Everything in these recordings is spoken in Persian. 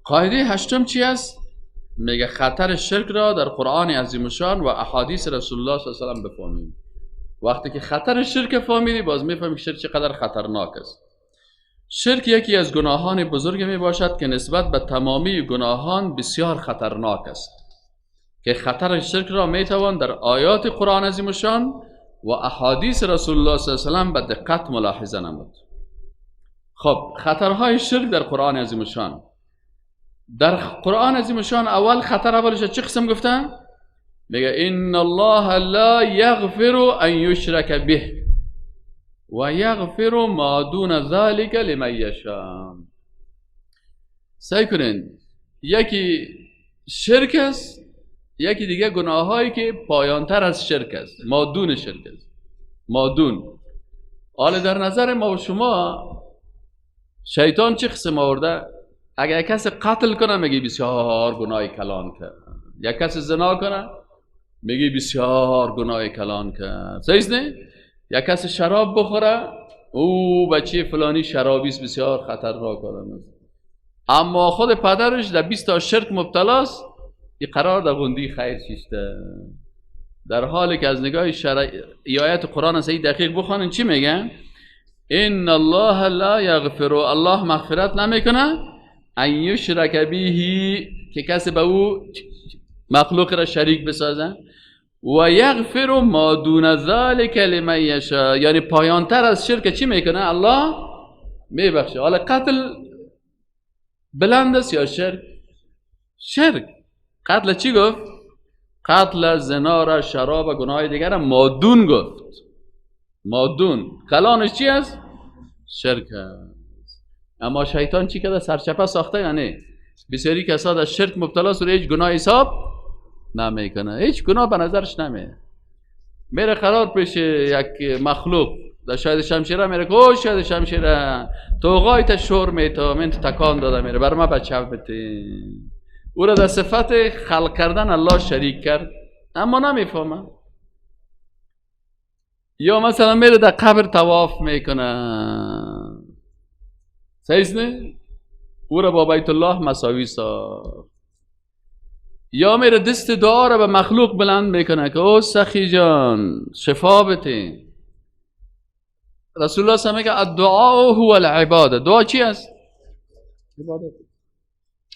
قاعده هشتم چی است؟ میگه خطر شرک را در قرآن عظیم شان و احادیث رسول الله صلی الله علیه و بفهمیم. وقتی که خطر شرک فهمیدی باز میفهمی شرک چقدر خطرناک است. شرک یکی از گناهان بزرگ می باشد که نسبت به تمامی گناهان بسیار خطرناک است که خطر شرک را می توان در آیات قرآن عظیم شان و احادیث رسول الله صلی الله علیه و به دقت ملاحظه نمود. خب خطرهای شرک در قرآن عظیم شان. در قرآن عظیم شان اول خطر اولش چه قسم گفتن؟ میگه ان الله لا یغفر ان یشرک به و یغفر ما دون ذلك لمن یشاء. سعی کنین، یکی شرک است، یکی دیگه گناهایی که پایانتر از شرک است، مادون شرک است، مادون. حالا در نظر ما و شما شیطان چه قسم آورده؟ اگر یک کسی قتل کنه میگی بسیار گناه کلان کرد، یک کسی زنا کنه میگی بسیار گناه کلان کرد، صحیح نه؟ یک کسی شراب بخوره او بچه فلانی شرابیست بسیار خطرناک است. اما خود پدرش در 20 تا شرک مبتلاست، این قرار در غندی خیر شیشته. در حالی که از نگاه آیات قرآن صحیح دقیق بخوانین چی میگن؟ ان الله لا یغفر، الله مغفرت نمیکنه ان یشرک به، که کسی به او مخلوق را شریک بسازن، و یغفر ما دون ذلک لمن یشاء، یعنی پایانتر از شرک چی میکنه؟ الله میبخشه. حالا قتل بلند است یا شرک؟ شرک. قتل چی گفت؟ قتل، زنا را، شراب و گناه دیگر را مادون گفت. مادون کلانش چی است؟ شرک است. اما شیطان چی کرده؟ سرچپه ساخته یا نه؟ بسیاری کسا در شرک مبتلا است و هیچ گناه حساب نمیکنه، هیچ گناه به نظرش نمیه. میره قرار پیش یک مخلوق در شاید شمشیره، میره که شاید شمشیره تو غایت شور میتا من تکان داده، میره بر ما بچه بته. او را در صفت خلق کردن الله شریک کرد اما نمیفهمه. یا مثلا میره در قبر طواف میکنه، صحیح نه؟ او را با بیت الله مساوی ساخت. یا میره دست دعا را به مخلوق بلند میکنه که او سخی جان شفا بده. رسول الله صلی الله علیه و آله میگه الدعاء هو العباده. دعا چی است؟ عبادت.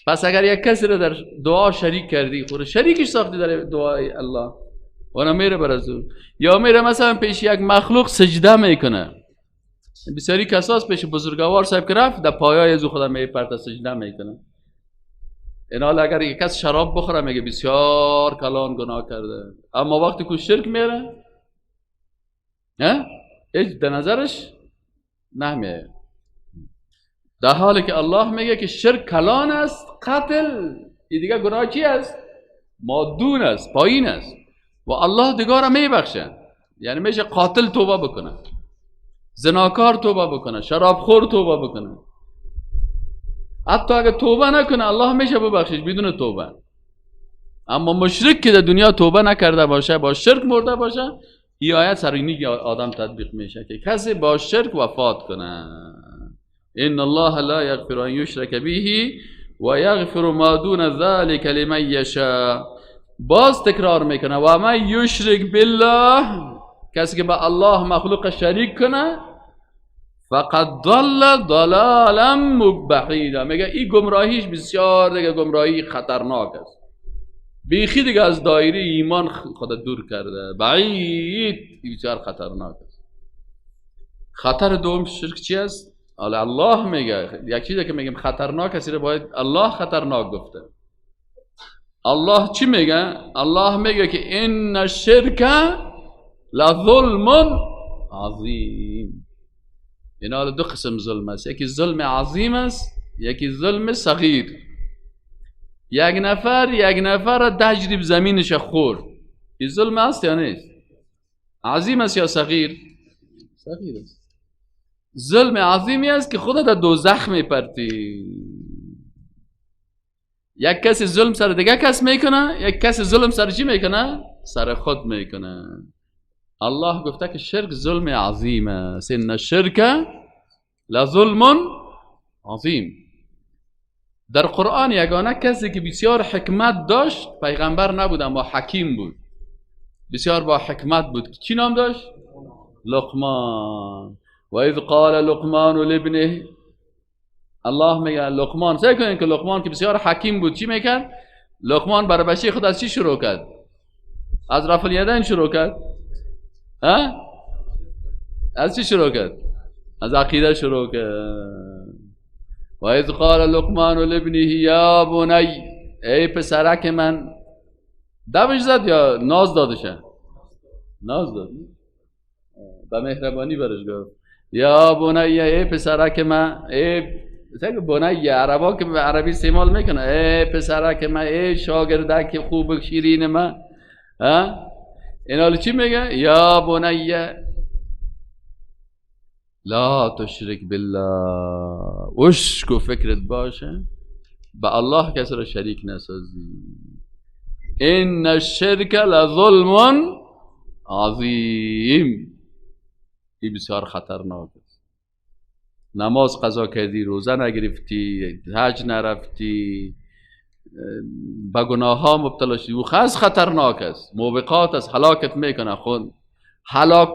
پس اگر یک کسی را در دعا شریک کردی، خود شریکش ساختی در دعای الله، و میره بر از او. یا میره مثلا پیش یک مخلوق سجده میکنه. بسیاری کساس پیش بزرگوار صاحب که رفت در پایای از او خدا میپرد سجده میکنه. این حال اگر یک کس شراب بخوره میگه بسیار کلان گناه کرده، اما وقتی که شرک میره هیچ در نظرش نمیه. در حالی که الله میگه که شرک کلان است، قتل این دیگه گناه چی است؟ مادون است، پایین است، و الله دیگه را میبخشه. یعنی میشه قاتل توبه بکنه، زناکار توبه بکنه، شرابخور توبه بکنه. حتی اگه توبه نکنه الله میشه ببخشش بدون توبه. اما مشرک که در دنیا توبه نکرده باشه، با شرک مرده باشه، این آیت سر اینی آدم تطبیق میشه که کسی با شرک وفات کنه. ان الله لا یغفر ان یشرک به و یغفر ما دون ذلک لمن یشاء. باز تکرار میکنه و من یشرک بالله، کسی که با الله مخلوق شریک کنه، فقد ضل ضلالا مبعیدا. میگه این گمراهیش بسیار دیگه گمراهی خطرناک است، بیخی دیگه از دایره ایمان خود دور کرده، بعید، بسیار خطرناک است. خطر دوم شرک چی است؟ الله میگه یک چیزی که میگم خطرناک است، باید الله خطرناک گفته. الله چی میگه؟ الله میگه که ان الشرک لظلم عظیم. این حال دو قسم ظلم است، یکی ظلم عظیم است، یکی ظلم صغیر. یک نفر تجریب زمینش خورد، این ظلم است یا نیست؟ عظیم است یا صغیر؟ صغیر است. ظلم عظیمی است که خودت در دوزخ میپرتی. یک کسی ظلم سر دیگه کس میکنه، یک کسی ظلم سر چی میکنه؟ سر خود میکنه. الله گفته که شرک ظلم عظیم است، ان الشرک لظلم عظیم. در قرآن یگانه کسی که بسیار حکمت داشت پیغمبر نبود اما حکیم بود، بسیار با حکمت بود. چی نام داشت؟ لقمان. و اذ قال لقمان لابنه، الله میگه لقمان، سعی کنین که لقمان که بسیار حکیم بود چی میکرد؟ لقمان برای بچه خود از چی شروع کرد؟ از رفع الیدین شروع کرد. ها؟ از چی شروع کرد؟ از عقیده شروع کرد. و اذ قال لقمان لابنه یا بنی، ای پسرک من. دبش زد یا ناز دادشه؟ ناز داد، با مهربانی برش گفت یا بنی، ای پسرک من. ای بنی عربا که عربی استعمال میکنه، ای پسرک من، ای شاگردک خوب شیرین من. این حالی چی میگه؟ یا بنی لا تشرک بالله، اشک و فکرت باشه با الله کسی را شریک نسازی. این الشرک لظلم عظیم، این بسیار خطرناک است. نماز قضا کردی، روزه نگرفتی، حج نرفتی، به گناه ها مبتلا شدی، و خطرناک است، موبقات است، هلاکت میکنه. خود هلاک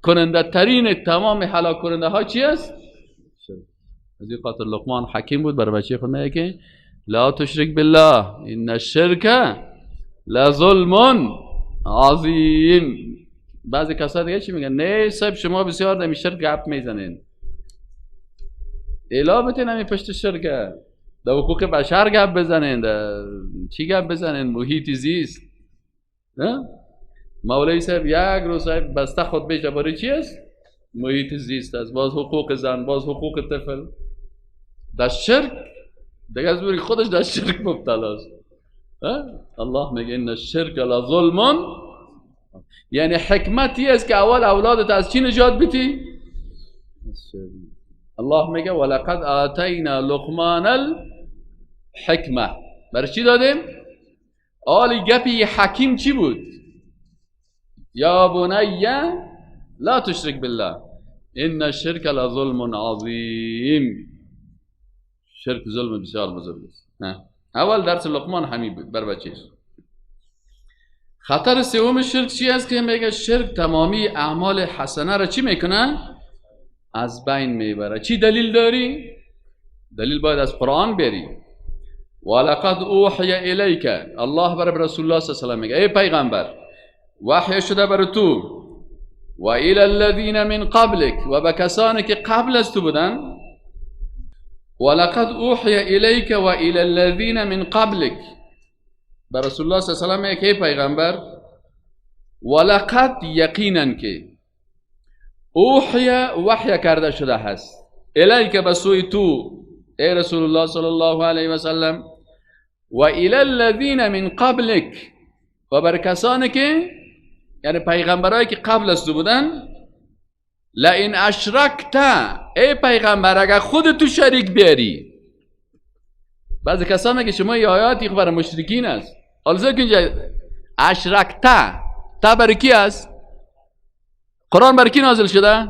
کننده ترین تمام هلاک کننده ها چی است؟ از این خاطر لقمان حکیم بود، برای بچه خود میگه که لا تشرک بالله ان الشرک لظلم عظیم. بعضی کسا دیگه چی میگن؟ نه صاحب شما بسیار در شرک گپ میزنین، الا بتین همی پشت شرک در حقوق بشر گپ بزنین، در چی گپ بزنین؟ محیط زیست. مولوی صاحب یک روز صاحب بسته خود بیشه برای چی است؟ محیط زیست است، باز حقوق زن، باز حقوق طفل، در شرک دیگه از بوری خودش در شرک مبتلا است. الله میگه این الشرک لظلم، یعنی حکمتی است که اول اولادت از چی نجات بیتی؟ الله میگه ولقد آتینا لقمان الحکمه. برای چی دادیم؟ آلی گپی حکیم چی بود؟ یا بنی لا تشرک بالله ان الشرک لظلم عظیم. شرک ظلم بسیار بزرگ است. اول درس لقمان همین بود بر بچهش. خطر سوم شرک چی است که میگه شرک تمامی اعمال حسنه را چی میکنه؟ از بین میبره. چی دلیل داری؟ دلیل باید از قرآن بری. ولقد اوحی الیک، الله بر رسول الله صلی الله علیه و آله میگه ای پیغمبر وحی شده بر تو، و الی الذین من قبلک، و به کسانی که قبل از تو بودن. ولقد اوحی الیک و الی الذین من قبلک، بر رسول الله صلی الله علیه و آله میگه ای پیغمبر ولقد یقینا که اوحی وحی کرده شده هست، الیک به سوی تو ای رسول الله صلی الله علیه و سلم، و الی الذین من قبلک، و بر کسانی که یعنی پیغمبرایی که قبل از تو بودن. لئن اشرکت، ای پیغمبر اگر خود تو شریک بیاری. بعضی کسا میگه شما این آیاتی برای مشرکین است. حالا که اینجا اشرکت تا برای کی است؟ قرآن برای کی نازل شده؟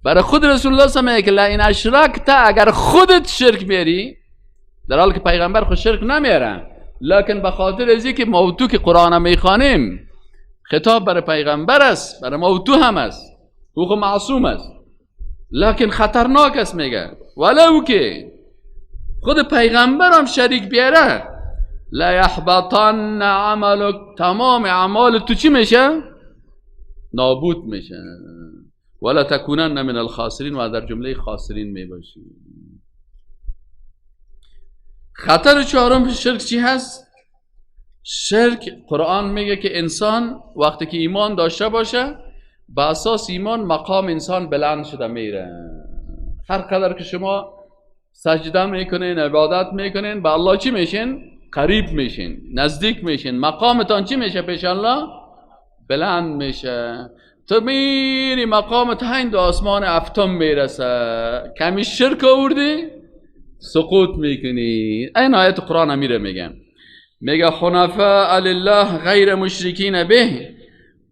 برای خود رسول الله صلی الله علیه و آله. لئن اشرکت، اگر خودت شرک بیاری، در حالی که پیغمبر خود شرک نمیاره، لکن به خاطر از اینکه موضوع که قرآن میخوانیم خطاب برای پیغمبر است، برای موضوع هم است، او خود معصوم است، لکن خطرناک است. میگه ولو که خود پیغمبر هم شریک بیاره، لا یحبطن عملک، تمام اعمال تو چی میشه؟ نابود میشه. ولا تکونن من الخاسرین، و در جمله خاسرین میباشی. خطر چهارم شرک چی هست؟ شرک قرآن میگه که انسان وقتی که ایمان داشته باشه، با اساس ایمان مقام انسان بلند شده میره. هر قدر که شما سجده میکنین، عبادت میکنین، با الله چی میشین؟ قریب میشین، نزدیک میشین، مقامتان چی میشه پیش الله؟ بلند میشه. تو میری مقامت هند آسمان هفتم میرسه، کمی شرک آوردی سقوط میکنی. این آیت قرآن میره میگه حنفاء لله غیر مشرکین به،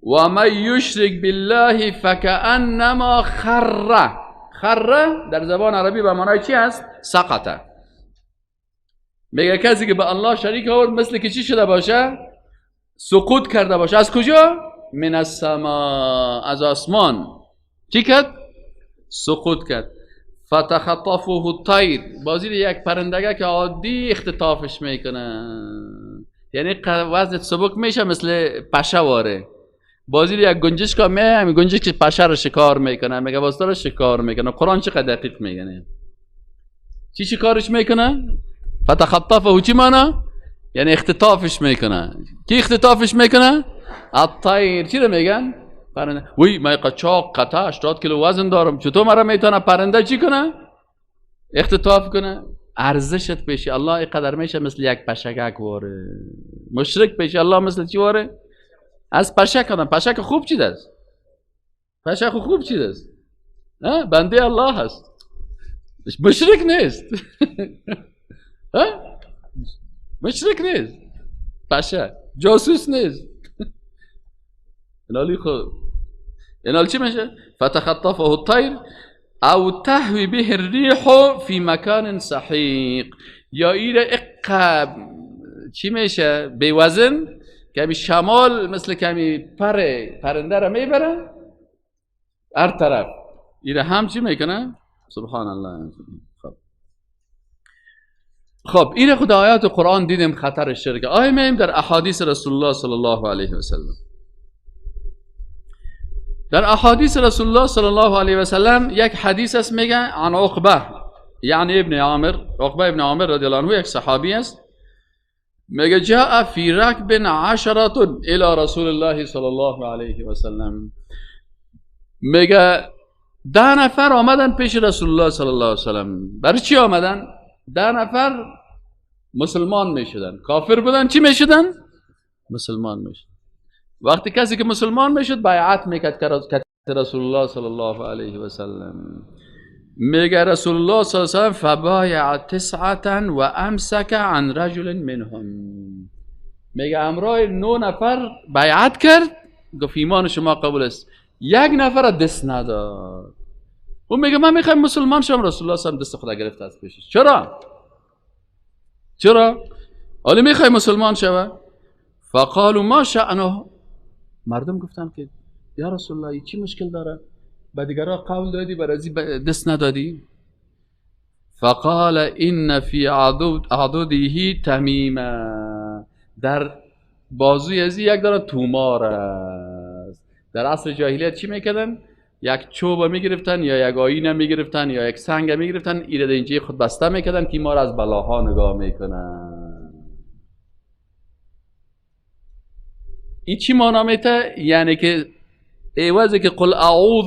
و من یشرک بالله فکأنما خر در زبان عربی به معنای چی است؟ سقطه. میگه کسی که به الله شریک آورد مثل که چی شده باشه؟ سقوط کرده باشه. از کجا؟ من السما، از آسمان چی کرد؟ سقوط کرد. فتخطفه الطیر، بازی یک پرندگه که عادی اختطافش میکنه، یعنی وزنت سبک میشه مثل پشه واره. بازی یک گنجش که همین گنجش که پشه رو شکار میکنه، میگه واسه رو شکار میکنه. قرآن چقدر دقیق میگه. چی شکارش میکنه؟ فتخطفه چی معنی؟ یعنی اختطافش میکنه. کی اختطافش میکنه؟ الطیر. چی رو میگن؟ پرنده. وی من قچاق قطع 80 کیلو وزن دارم، چطور مرا میتونه پرنده چی کنه؟ اختطاف کنه؟ ارزشت پیش الله اینقدر میشه مثل یک پشکک واره. مشرک پیش الله مثل چی واره؟ از پشک کنم. پشک خوب چی دست؟ پشک خوب چی دست؟ بنده الله هست، مشرک نیست. مشرک نیست، پشک جاسوس نیست. اینالی خود اینال چی میشه؟ فتخطفه الطیر او تهوی به الریح فی مکان سحیق، یا ایره اقب چی میشه؟ بی وزن کمی شمال مثل کمی پرنده را میبره هر طرف. ایره هم چی میکنه؟ سبحان الله. خب این خود آیات قرآن دیدیم خطر شرک. آیه میم در احادیث رسول الله صلی الله علیه و سلم. در احادیث رسول الله صلی الله علیه و سلم یک حدیث است، میگه عن عقبه یعنی ابن عامر، عقبه ابن عامر رضی الله عنه یک صحابی است، میگه جاء فی رکب عشرة الى رسول الله صلی الله علیه و سلم، میگه 10 نفر آمدن پیش رسول الله صلی الله علیه و سلم. برای چی آمدن؟ 10 نفر مسلمان میشدن، کافر بودن چی میشدن؟ مسلمان میشدن. وقتی کسی که مسلمان میشد بیعت میکرد که رسول الله صلی الله علیه و سلم، میگه رسول الله صلی الله علیه و سلم فبایع 9 و امسک عن رجل منهم، میگه امرای 9 نفر بیعت کرد، گفت ایمان شما قبول است، 1 نفر دست نداد. اون میگه من میخوایم مسلمان شم. رسول الله صلی الله علیه و سلم دست خدا گرفت از پیشش. چرا؟ حالا میخوای مسلمان شوه؟ فقالوا ما شأنه، مردم گفتن که یا رسول الله چی مشکل داره؟ به دیگرها قول دادی برازی دست ندادی؟ فقال ان فی عضده تمیمه، در بازوی ازی یک داره تومار است. در عصر جاهلیت چی میکردن؟ یک چوب میگرفتن یا یک آینه میگرفتن یا یک سنگ میگرفتن، ایره در اینجای خود بسته میکردن که ما را از بلاها نگاه میکنن. این چی معنا میته؟ یعنی که ایوازه که قل اعوذ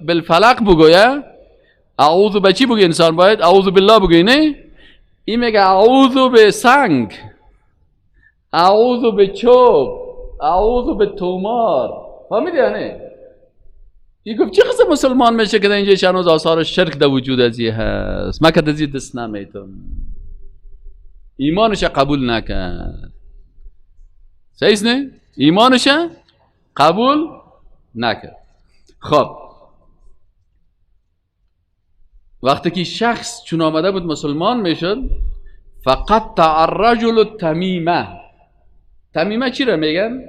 بالفلق بگویه، اعوذ به چی بگوی انسان باید؟ اعوذ بالله بگوی نه؟ این میگه اعوذ به سنگ، اعوذ به چوب، اعوذ به تومار. فهمیدی یا نه؟ این گفت چه قصه مسلمان میشه که در اینجا شنوز آثار شرک در وجود ازی هست، مکه دزی دست نمیتون، ایمانش قبول نکرد. صحیح نه؟ ایمانش قبول نکرد. خب وقتی که شخص چون آمده بود مسلمان میشد، فقطع الرجل التمیمه. تمیمه چی رو میگن؟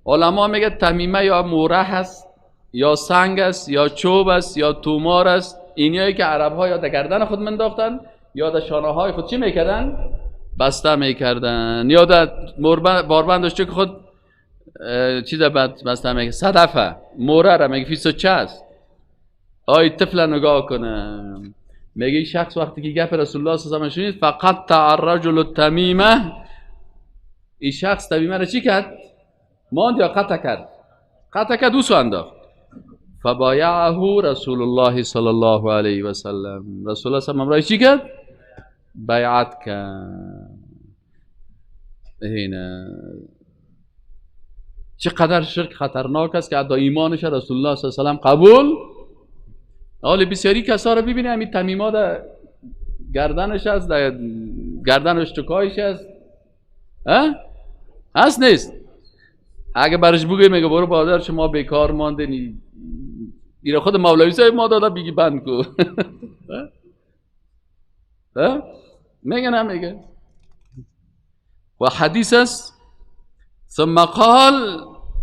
علما میگن تمیمه یا موره هست یا سنگ است یا چوب است یا تومار است. اینایی که عرب ها یا در گردن خود منداختن یا در شانه های خود چی میکردن؟ بسته میکردن، یا در باربندش که خود چیز بسته میکردن. صدفه موره را میگه فیسوچه است. آی طفل نگاه کنه، میگه شخص وقتی که گپ رسول الله صلی الله علیه و آله شنید فقطع الرجل التمیمه، این شخص تمیمه را چی کرد؟ ماند یا قطع کرد؟ قطع کرد، دوسو انداخت. فبایعه رسول الله صلی الله علیه و سلم، رسول الله صلی الله علیه و چی کرد؟ بیعت کرد. اینه چقدر شرک خطرناک است که حتی ایمانش رسول الله صلی الله علیه و سلم قبول. حالا بسیاری کسا رو ببینه همین تمیما در گردنش هست، در گردن اشتکایش هست، هست نیست؟ اگه برش بگوی میگه برو بادر شما بیکار ماندنی، ایره خود مولوی صاحب ما داده بگی بند کو. میگه نمیگه؟ و حدیث است. ثم قال،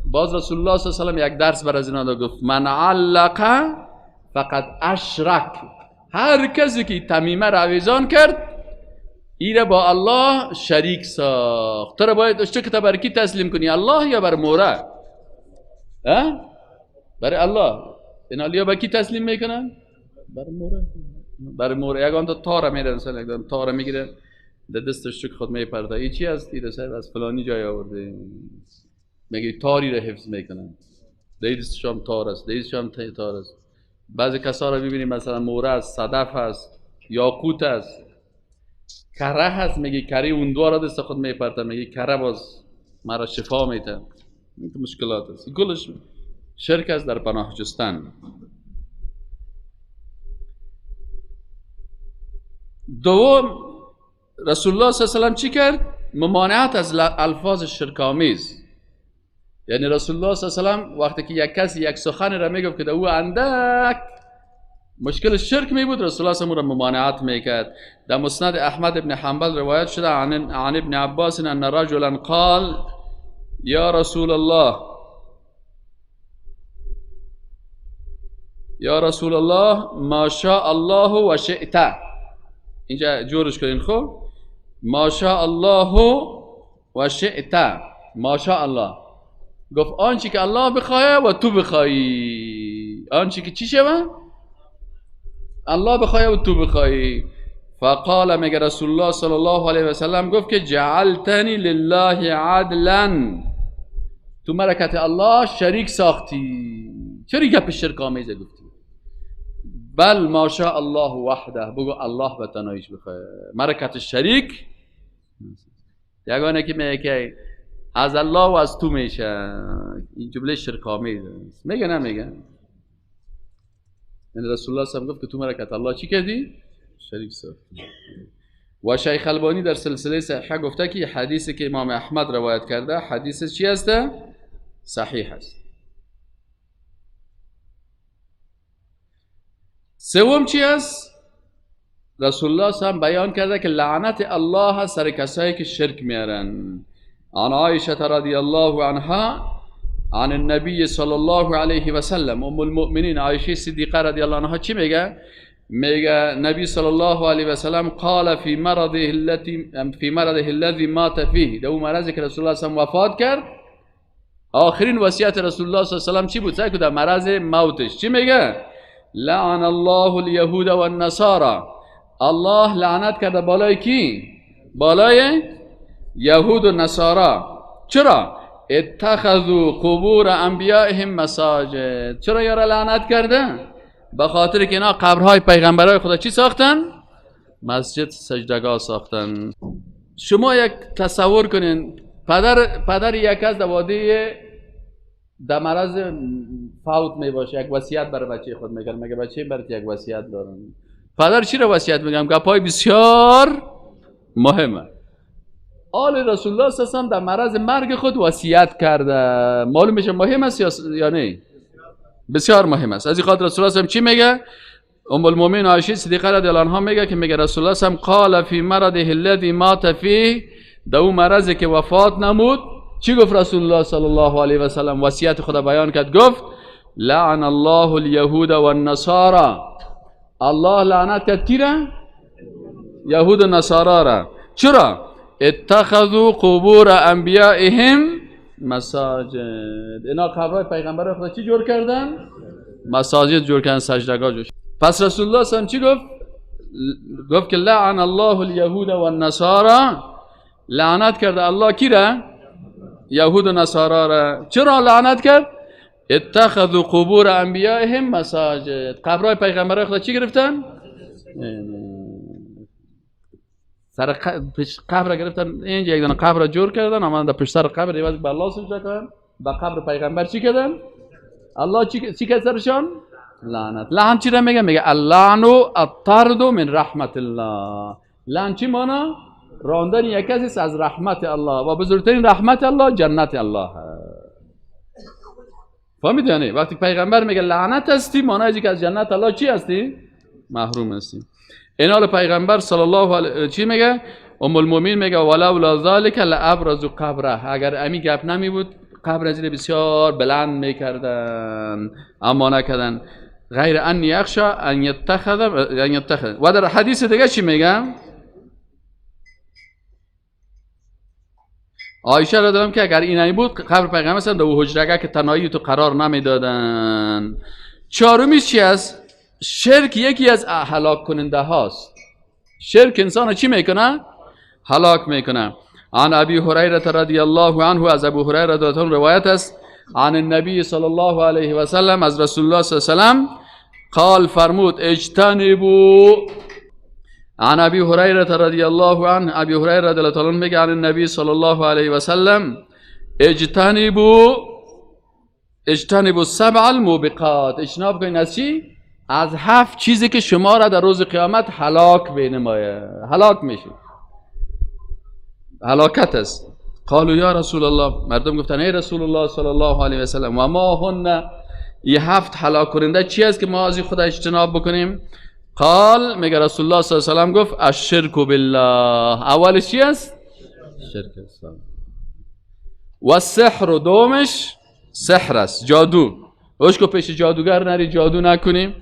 باز رسول الله صلی الله علیه و یک درس بر از اینا داد، گفت من علق فقط اشرک، هر کسی که تمیمه را آویزان کرد ایره با الله شریک ساخت. تو را باید اشتو که تا بر کی تسلیم کنی، الله یا بر موره؟ برای الله. این علیا با کی تسلیم میکنن؟ بر موره. بر موره. یکان تا تاره میره، مثلا یکان تاره میگیره در دستش خود میپرده، ای چی هست؟ دیده سر از فلانی جای آورده، میگه تاری را حفظ میکنن، دیدش هم تار است، دیدش هم تار است. بعضی کسا را ببینیم مثلا موره است، صدف است، یاقوت است، کره هست، میگه کره اون دو را دست خود میپرده، میگه کره باز مرا شفا میده. این مشکلات است، کلش شرک است در پناه جستن. دوم، رسول الله صلی الله علیه و چی کرد؟ ممانعت از الفاظ شرک‌آمیز. یعنی رسول الله صلی الله علیه و وقتی که یک کسی یک سخن را میگفت که او اندک مشکل شرک می بود، رسول الله صلی الله علیه و ممانعت میکرد. در مسند احمد ابن حنبل روایت شده عن ابن عباس ان رجلا قال یا رسول الله، یا رسول الله ما شاء الله و شئت. اینجا جورش کنین خوب، ما شاء الله و شئت. ما شاء الله گفت آنچه که الله بخواه و تو بخوایی، آنچه که چی شوه؟ الله بخواه و تو بخوایی. فقال، میگه رسول الله صلی الله علیه و سلم گفت که جعلتنی لله عدلا، تو مرکت الله شریک ساختی. چرا گپ شرک آمیزه گفتی؟ بل ما شاء الله وحده، بگو الله به تنهاییش بخواه، مرکت شریک. یگانه که میگه که از الله و از تو میشه، این جمله شرک آمیز است. میگه نمیگه؟ یعنی رسول الله صلی الله علیه و گفت که تو مرکت الله چی کردی؟ شریک ساختی. و شیخ البانی در سلسله صحیحه گفته که حدیثی که امام احمد روایت کرده حدیث چی است؟ صحیح است. سوم چی است؟ رسول الله صلی الله علیه و بیان کرده که لعنت الله سر کسایی که شرک میارن. عن عایشه رضی الله عنها عن النبی صلی الله علیه و سلم، ام المؤمنین عایشه صدیقه رضی الله عنها چی میگه؟ میگه نبی صلی الله علیه و سلم قال فی مرضه الذی مات فیه، در اون مرضی که رسول الله صلی الله علیه و وفات کرد، آخرین وصیت رسول الله صلی الله علیه و سلم چی بود؟ که در مرض موتش چی میگه؟ لعن الله الیهود و النصارى، الله لعنت کرده بالای کی؟ بالای یهود و نصارا. چرا؟ اتخذوا قبور انبیائهم مساجد. چرا یارا لعنت کرده؟ به خاطر که اینا قبرهای پیغمبرای خدا چی ساختن؟ مسجد سجدگاه ساختن. شما یک تصور کنین، پدر یک از دوادی در مرض فوت می باشه، یک وصیت برای بچه خود میگن، مگه بچه برای یک وصیت دارن؟ پدر چی را وصیت میگم؟ گپای بسیار مهمه. آل رسول الله صلی الله علیه و در مرض مرگ خود وصیت کرده. معلوم میشه مهم است یا نه؟ بسیار مهم است. از این خاطر رسول الله صلی الله علیه و چی میگه؟ ام المؤمنین عایشه صدیقه رضی الله عنها میگه که میگه رسول الله صلی الله علیه و قال فی مرضه الذی مات فیه، در اون مرضی که وفات نمود چی گفت رسول الله صلی الله علیه و سلم؟ وصیت خدا بیان کرد، گفت لعن الله الیهود و النصارى، الله لعنت کرد کی را؟ یهود و نصارا را. چرا؟ اتخذوا قبور انبیائهم مساجد، اینا قبرهای پیغمبر خدا چی جور کردن؟ مساجد جور کردن، سجدگاه جور. پس رسول الله صلی الله علیه و گفت که لعن الله الیهود و النصارى، لعنت کرده الله کی را؟ یهود و نصارا را. چرا لعنت کرد؟ اتخذوا قبور انبیائهم مساجد، قبرهای پیغمبرای خدا چی گرفتن؟ سر قبر گرفتن، اینجا یک دونه قبر جور کردن، اما در پشت سر قبر دیوار به الله سجده کردن، به قبر پیغمبر چی کردن؟ الله چی کرد سرشان؟ لعنت. لعن چی را میگه؟ میگه اللعن الطرد من رحمت الله. لعن چی مانا؟ راندن یک کسی از رحمت الله، و بزرگترین رحمت الله جنت الله. فهمید یا نه؟ وقتی پیغمبر میگه لعنت هستی، معنی که از جنت الله چی هستی؟ محروم هستی. این حال پیغمبر صلی الله علیه چی میگه؟ ام المؤمنین میگه ولولا ذلک لابرزوا قبره، اگر امی گپ نمی بود قبر از بسیار بلند میکردن، اما نکردن. غیر ان یخشى ان یتخذ. و در حدیث دیگه چی میگم؟ عایشه را دارم که اگر اینایی بود قبر پیغمبر مثلا در حجرگه که تنهایی تو قرار نمیدادن. چهارمی چی است؟ شرک یکی از هلاک کننده هاست. شرک انسان چی میکنه؟ هلاک میکنه. عن ابی هریره رضی الله عنه، از ابو هریره رضی الله عنه روایت است، عن النبی صلی الله علیه و سلم، از رسول الله صلی الله علیه و سلم قال فرمود اجتنبوا. عن ابی هریره رضی الله عنه، ابی هریره رضی الله عنه میگه عن النبی صلی الله علیه و سلم اجتنبوا السبع الموبقات. اجتناب کنید از چی؟ از 7 چیزی که شما را در روز قیامت هلاک بینمایه، هلاک میشید، هلاکت است. قالوا یا رسول الله، مردم گفتن ای رسول الله صلی الله علیه و سلم و ما هن، یه 7 هلاک کننده چی است که ما از خدا اجتناب بکنیم؟ قال، میگه رسول الله صلی الله علیه و سلم گفت الشرک بالله. اولش چی است؟ شرک است. و السحر، دومش سحر است، جادو. اوشکو پیش جادوگر نری، جادو نکنیم.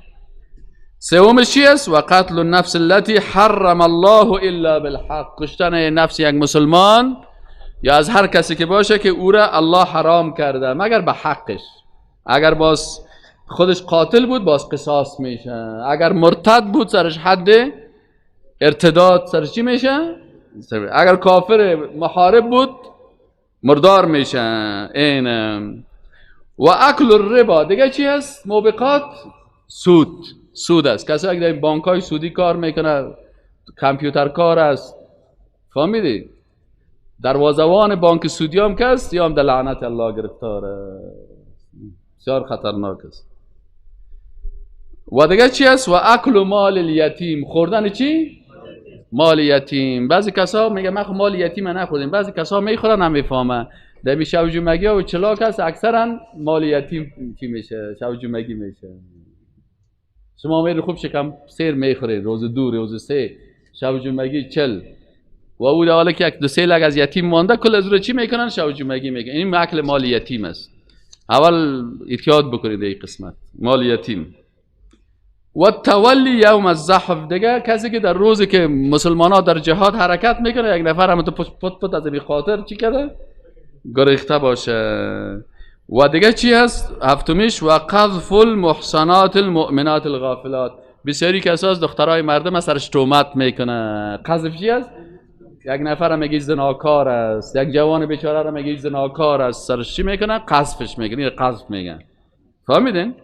سومش چی است؟ و قتل النفس التي حرم الله الا بالحق. کشتن نفس یک مسلمان یا از هر کسی که باشه که او را الله حرام کرده مگر به حقش. اگر باز خودش قاتل بود باز قصاص میشه، اگر مرتد بود سرش حد ارتداد سرش چی میشه؟ اگر کافر محارب بود مردار میشه. این و اکل الربا دیگه چی است؟ موبقات سود است. کسی اگر در بانک های سودی کار میکنه، کامپیوتر کار است، فهمیدی؟ دروازه‌وان بانک سودی هم کس یا هم در لعنت الله گرفتاره، بسیار خطرناک است. و دیگه چی است؟ و اکل مال الیتیم، خوردن چی؟ مال یتیم. بعضی کسا میگه من مال یتیم نخوردیم، بعضی کسا میخورن هم میفهمه. در شوجومگی و چلاک هست اکثرا مال یتیم چی میشه؟ شوجومگی میشه. شما میرید خوب شکم سیر میخورید، روز 2 روز 3 شوجومگی 40 و او در حالی که یک 2-3 لگ از یتیم مانده کل از رو چی میکنن؟ شوجومگی میکنن. این اکل مال یتیم است. اول احتیاط بکنید این قسمت مال یتیم. و تولی یوم الزحف دیگه کسی که در روزی که مسلمان ها در جهاد حرکت میکنه یک نفر هم تو پت از بی خاطر چی کرده؟ گریخته باشه. و دیگه چی هست؟ هفتمیش و قذف المحصنات المؤمنات الغافلات. بسیاری کسا از دخترای مردم سرش تهمت میکنه. قذف چی هست؟ یک نفر هم میگه زناکار است، یک جوان بیچاره رو میگه زناکار است، سرش چی میکنه؟ قذفش میکنه. این قذف میگن. فهمیدین؟